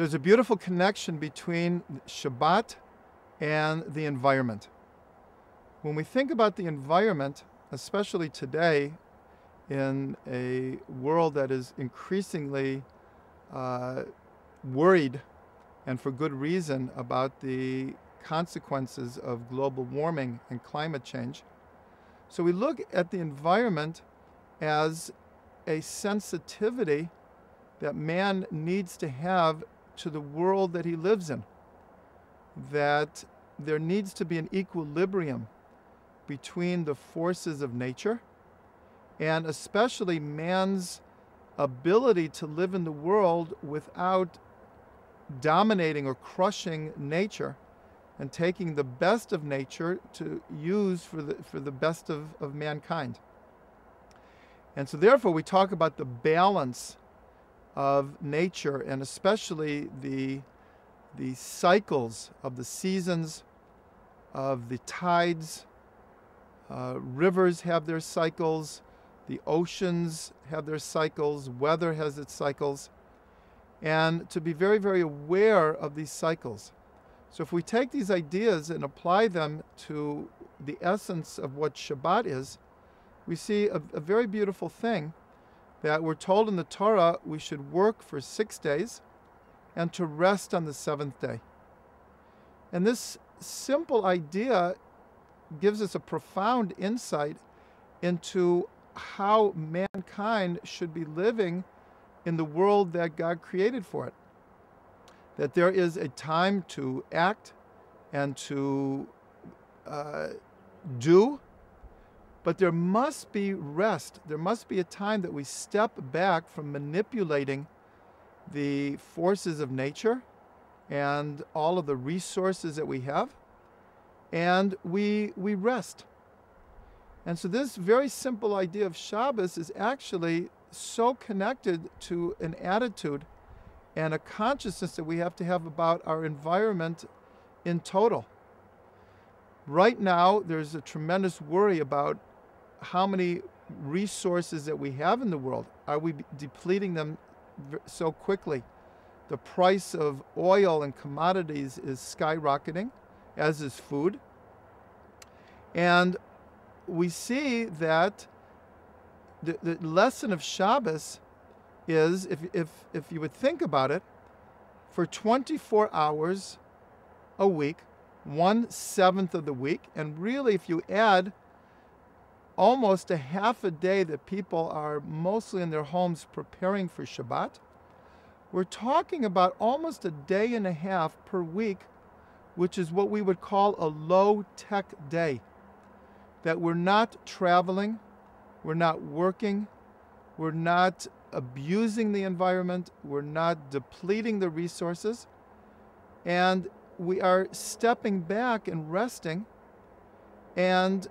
There's a beautiful connection between Shabbat and the environment. When we think about the environment, especially today, in a world that is increasingly worried, and for good reason, about the consequences of global warming and climate change. So we look at the environment as a sensitivity that man needs to have to the world that he lives in, that there needs to be an equilibrium between the forces of nature and especially man's ability to live in the world without dominating or crushing nature and taking the best of nature to use for the best of mankind. And so therefore we talk about the balance of nature, and especially the cycles of the seasons, of the tides. Rivers have their cycles, the oceans have their cycles, weather has its cycles, and to be very, very aware of these cycles. So if we take these ideas and apply them to the essence of what Shabbat is, we see a very beautiful thing, that we're told in the Torah we should work for 6 days and to rest on the seventh day. And this simple idea gives us a profound insight into how mankind should be living in the world that God created for it. That there is a time to act and to do, but there must be rest. There must be a time that we step back from manipulating the forces of nature and all of the resources that we have, and we rest. And so this very simple idea of Shabbos is actually so connected to an attitude and a consciousness that we have to have about our environment in total. Right now, there's a tremendous worry about how many resources that we have in the world. Are we depleting them so quickly? The price of oil and commodities is skyrocketing, as is food. And we see that the lesson of Shabbos is, if you would think about it, for 24 hours a week, 1/7 of the week, and really if you add almost a half a day that people are mostly in their homes preparing for Shabbat, we're talking about almost a day and a half per week, which is what we would call a low-tech day. That we're not traveling, we're not working, we're not abusing the environment, we're not depleting the resources, and we are stepping back and resting. And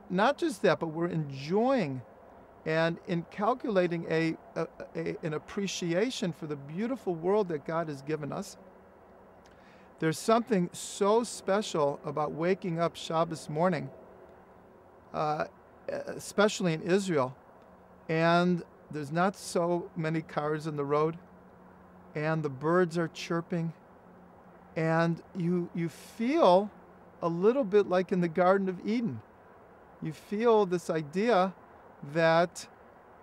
not just that, but we're enjoying and calculating an appreciation for the beautiful world that God has given us. There's something so special about waking up Shabbos morning, especially in Israel, and there's not so many cars on the road, and the birds are chirping, and you feel a little bit like in the Garden of Eden. You feel this idea that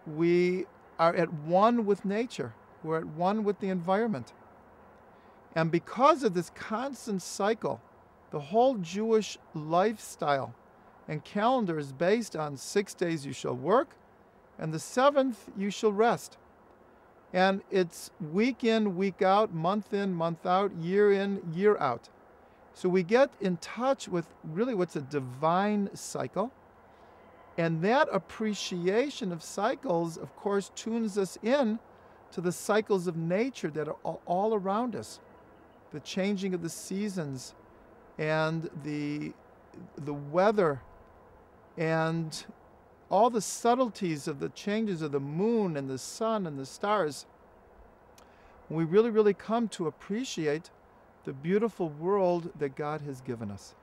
we are at one with nature. We're at one with the environment. And because of this constant cycle, the whole Jewish lifestyle and calendar is based on 6 days you shall work, and the 7th you shall rest. And it's week in, week out, month in, month out, year in, year out. So we get in touch with really what's a divine cycle. And that appreciation of cycles, of course, tunes us in to the cycles of nature that are all around us. The changing of the seasons and the weather and all the subtleties of the changes of the moon and the sun and the stars. We really, really come to appreciate the beautiful world that God has given us.